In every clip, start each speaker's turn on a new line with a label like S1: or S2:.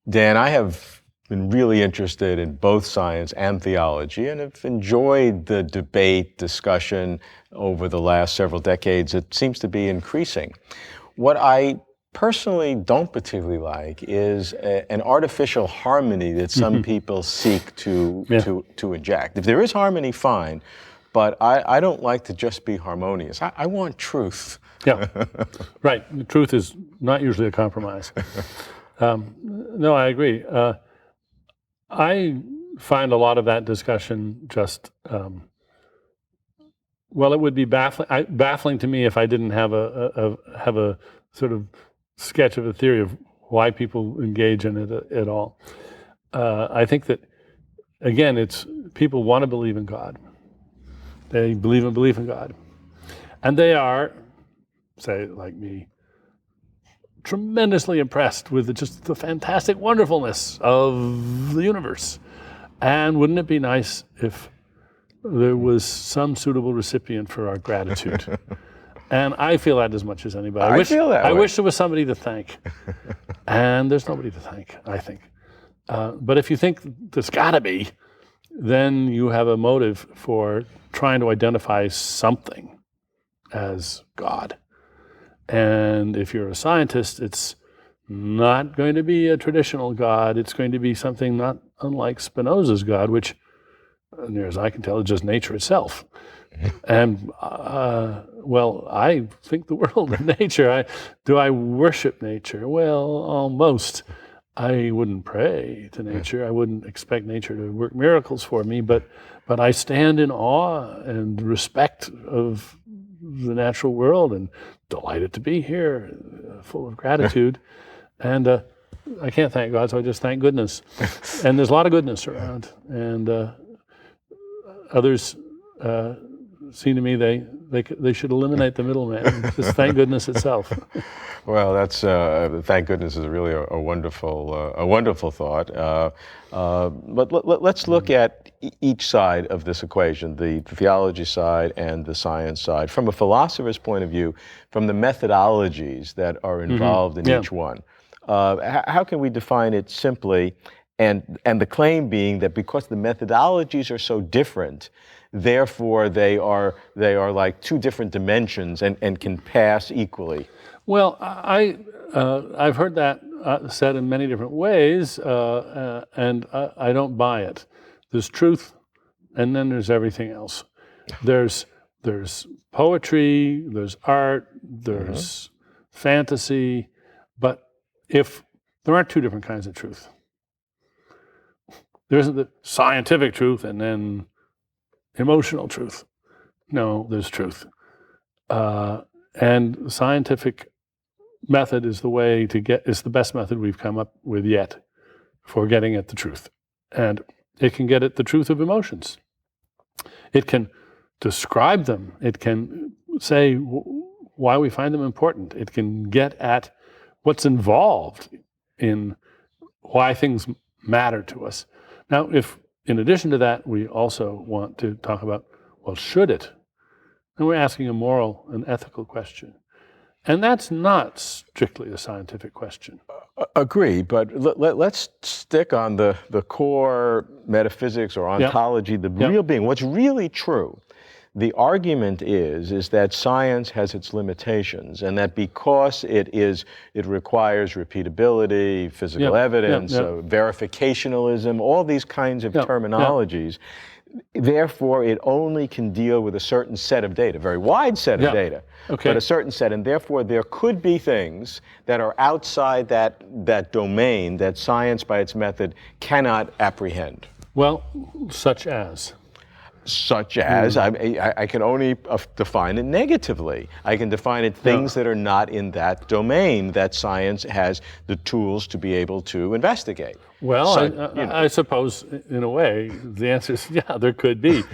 S1: Dan, I have been really interested in both science and theology and have enjoyed the debate, discussion over the last several decades. It seems to be increasing. What I personally don't particularly like is an artificial harmony that some people seek to inject. If there is harmony, fine, but I don't like to just be harmonious. I want truth.
S2: Yeah, right. The truth is not usually a compromise. No, I agree. I find a lot of that discussion just, well, it would be baffling to me if I didn't have a sort of sketch of a theory of why people engage in it at all. I think that, again, it's people want to believe in God. They believe in God. And they are, say, like me, tremendously impressed with just the fantastic wonderfulness of the universe. And wouldn't it be nice if there was some suitable recipient for our gratitude? And I feel that as much as anybody. I wish there was somebody to thank. And there's nobody to thank, I think. But if you think there's gotta be, then you have a motive for trying to identify something as God. And if you're a scientist, it's not going to be a traditional God. It's going to be something not unlike Spinoza's God, which, near as I can tell, is just nature itself. And, well, I think the world of nature. Do I worship nature? Well, almost. I wouldn't pray to nature. I wouldn't expect nature to work miracles for me, but I stand in awe and respect of the natural world and delighted to be here, full of gratitude. And I can't thank God, so I just thank goodness. And there's a lot of goodness around. And others seem to me they should eliminate the middleman. Just thank goodness itself.
S1: Well, that's thank goodness is really a wonderful thought. But let's look at each side of this equation: the theology side and the science side, from a philosopher's point of view, from the methodologies that are involved in each one. How can we define it simply? And the claim being that because the methodologies are so different, therefore they are like two different dimensions and can pass equally.
S2: Well, I've heard that said in many different ways, and I don't buy it. There's truth, and then there's everything else. There's poetry, there's art, there's fantasy, but if there aren't two different kinds of truth, there isn't the scientific truth and then emotional truth. No, there's truth. And scientific method is the best method we've come up with yet for getting at the truth. And it can get at the truth of emotions. It can describe them. It can say why we find them important. It can get at what's involved in why things matter to us. Now, if in addition to that, we also want to talk about, well, should it? And we're asking a moral and ethical question. And that's not strictly a scientific question.
S1: Agree, but let's stick on the core metaphysics or ontology, the real being, what's really true. The argument is that science has its limitations, and that because it requires repeatability, physical evidence, verificationalism, all these kinds of terminologies. Therefore, it only can deal with a certain set of data, a very wide set of data, but a certain set. And therefore, there could be things that are outside that domain that science, by its method, cannot apprehend.
S2: Well, such as?
S1: I can only define it negatively. I can define it things that are not in that domain that science has the tools to be able to investigate.
S2: Well, so, I suppose in a way the answer is there could be.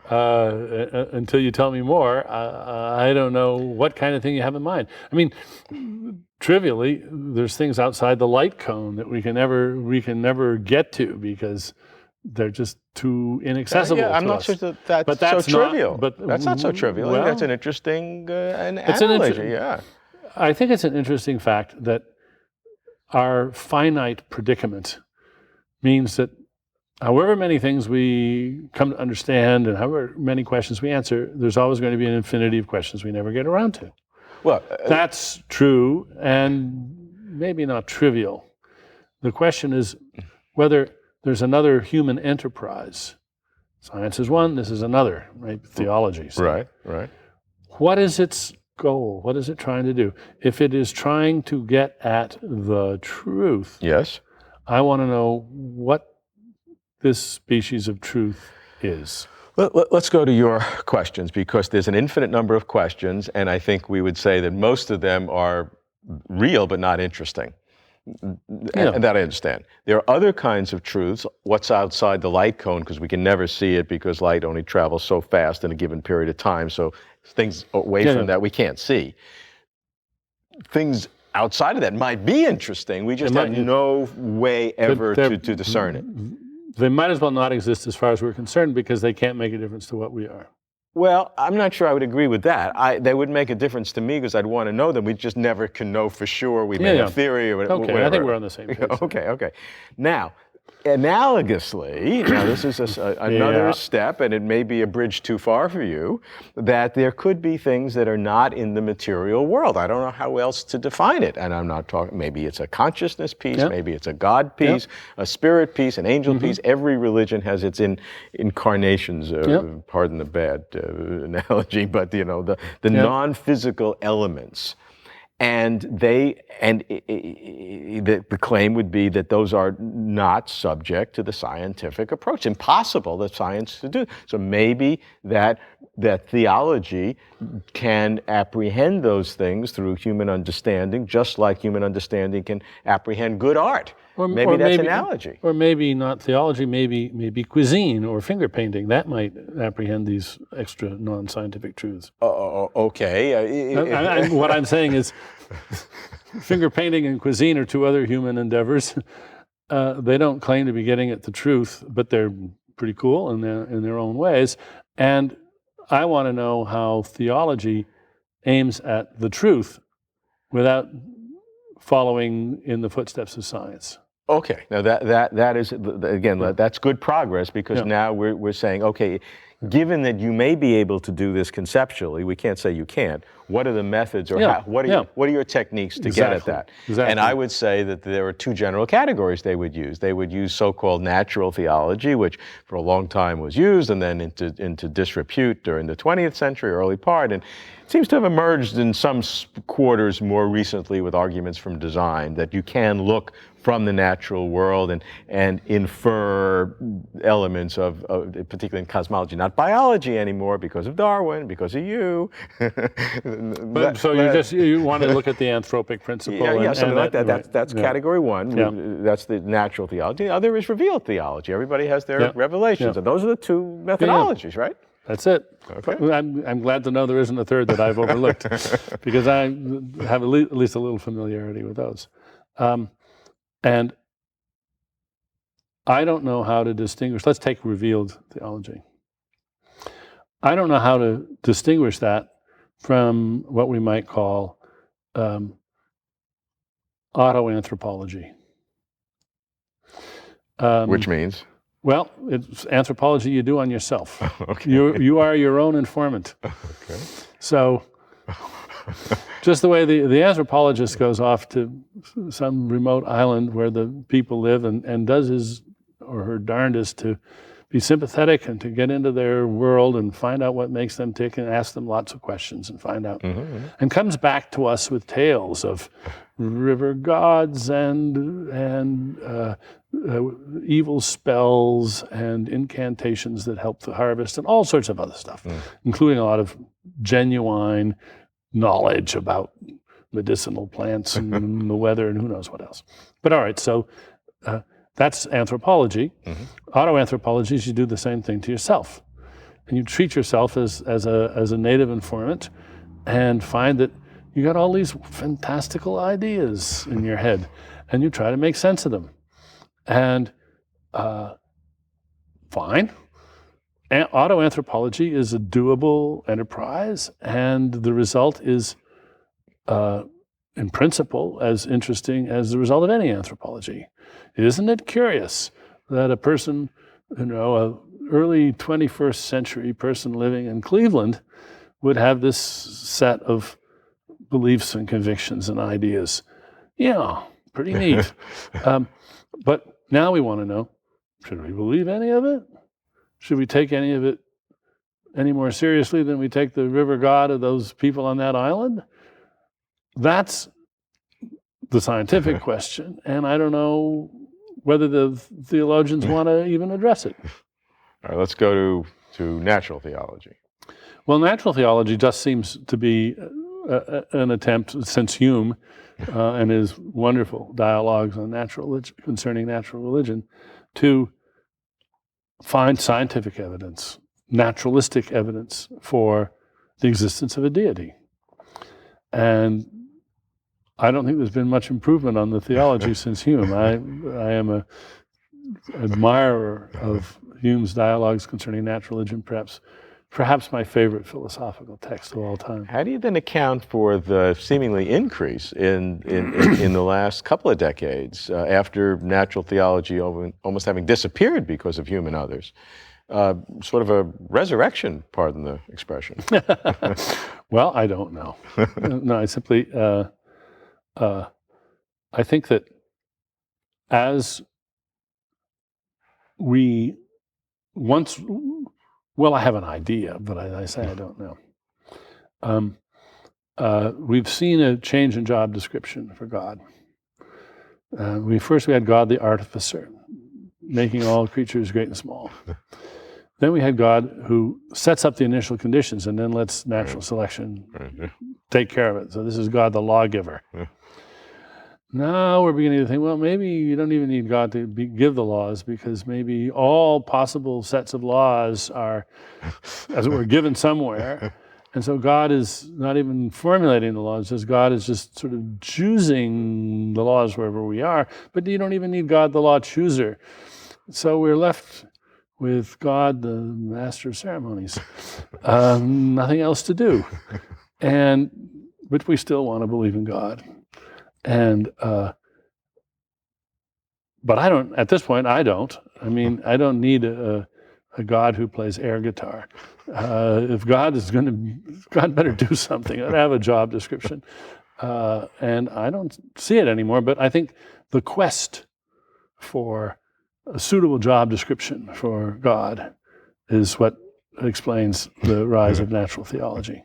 S2: Until you tell me more, I don't know what kind of thing you have in mind. I mean, trivially, there's things outside the light cone that we can never get to because they're just too inaccessible to us.
S1: I'm not sure that's so trivial. But that's not so trivial. Well, that's an interesting analogy.
S2: I think it's an interesting fact that our finite predicament means that however many things we come to understand and however many questions we answer, there's always going to be an infinity of questions we never get around to.
S1: Well,
S2: that's true and maybe not trivial. The question is whether there's another human enterprise. Science is one, this is another, right? Theology. So
S1: Right.
S2: what is its goal? What is it trying to do? If it is trying to get at the truth,
S1: yes,
S2: I want to know what this species of truth is.
S1: Let's go to your questions, because there's an infinite number of questions, and I think we would say that most of them are real but not interesting. And that I understand. There are other kinds of truths, what's outside the light cone, because we can never see it because light only travels so fast in a given period of time, so things away from that we can't see. Things outside of that might be interesting, we just have no way ever to discern it.
S2: They might as well not exist as far as we're concerned, because they can't make a difference to what we are.
S1: Well, I'm not sure I would agree with that. They would make a difference to me because I'd want to know them. We just never can know for sure. We may have theory or whatever.
S2: Okay, I think we're on the same page.
S1: Okay. Now, analogously, now this is another step, and it may be a bridge too far for you, that there could be things that are not in the material world. I don't know how else to define it, and I'm not talking, maybe it's a consciousness piece, maybe it's a God piece, a spirit piece, an angel piece. Every religion has its incarnations, pardon the bad analogy, but the non-physical elements. And the claim would be that those are not subject to the scientific approach. Impossible that science to do. So maybe that theology can apprehend those things through human understanding, just like human understanding can apprehend good art. Maybe that's an analogy.
S2: Or maybe not theology, maybe cuisine or finger painting. That might apprehend these extra non-scientific truths.
S1: Okay.
S2: What I'm saying is finger painting and cuisine are two other human endeavors. They don't claim to be getting at the truth, but they're pretty cool in their own ways. And I want to know how theology aims at the truth without following in the footsteps of science.
S1: Okay, now that is, again, that's good progress, because now we're saying, okay, given that you may be able to do this conceptually, we can't say you can't. What are the methods, or what are your techniques to get at that?
S2: Exactly.
S1: And I would say that there are two general categories they would use. They would use so-called natural theology, which for a long time was used, and then into disrepute during the 20th century, early part, and it seems to have emerged in some quarters more recently with arguments from design that you can look from the natural world and infer elements of particularly in cosmology, not biology anymore, because of Darwin, because of you.
S2: So you want to look at the anthropic principle?
S1: Something like that. That's category one. That's the natural theology. The other is revealed theology. Everybody has their revelations, and those are the two methodologies, right?
S2: That's it.
S1: Okay.
S2: I'm glad to know there isn't a third that I've overlooked, because I have at least a little familiarity with those. And I don't know how to distinguish. Let's take revealed theology. I don't know how to distinguish that from what we might call autoanthropology.
S1: Which means?
S2: Well, it's anthropology you do on yourself.
S1: Okay.
S2: You are your own informant.
S1: Okay.
S2: So just the way the anthropologist goes off to some remote island where the people live and does his or her darndest to be sympathetic and to get into their world and find out what makes them tick and ask them lots of questions and find out. And comes back to us with tales of river gods and evil spells and incantations that help the harvest and all sorts of other stuff, including a lot of genuine knowledge about medicinal plants and the weather and who knows what else. But all right, so that's anthropology. Autoanthropology is you do the same thing to yourself. And you treat yourself as a native informant and find that you got all these fantastical ideas in your head and you try to make sense of them. And fine. Autoanthropology is a doable enterprise, and the result is in principle, as interesting as the result of any anthropology. Isn't it curious that a person, an early 21st century person living in Cleveland would have this set of beliefs and convictions and ideas? Yeah, pretty neat. But now we want to know, should we believe any of it? Should we take any of it any more seriously than we take the river god of those people on that island? That's the scientific question, and I don't know whether the theologians want to even address it.
S1: All right, let's go to natural theology.
S2: Well, natural theology just seems to be an attempt, since Hume and his wonderful dialogues on concerning natural religion, to find scientific evidence, naturalistic evidence for the existence of a deity. And I don't think there's been much improvement on the theology since Hume. I am an admirer of Hume's dialogues concerning natural religion, perhaps my favorite philosophical text of all time.
S1: How do you then account for the seemingly increase in the last couple of decades after natural theology almost having disappeared because of Hume and others? Sort of a resurrection, pardon the expression.
S2: Well, I don't know. No, I simply, I think that as we once, well, I have an idea, but I say I don't know. We've seen a change in job description for God. We had God the artificer, making all creatures great and small. Then we had God who sets up the initial conditions and then lets natural selection take care of it. So this is God the lawgiver. Now we're beginning to think, well, maybe you don't even need God to give the laws, because maybe all possible sets of laws are, as it were, given somewhere. And so God is not even formulating the laws, just God is just sort of choosing the laws wherever we are. But you don't even need God the law chooser. So we're left with God the master of ceremonies. Nothing else to do. But we still want to believe in God. And but I don't, at this point, I don't. I mean, I don't need a God who plays air guitar. If God better do something. I'd have a job description. And I don't see it anymore, but I think the quest for a suitable job description for God is what explains the rise of natural theology.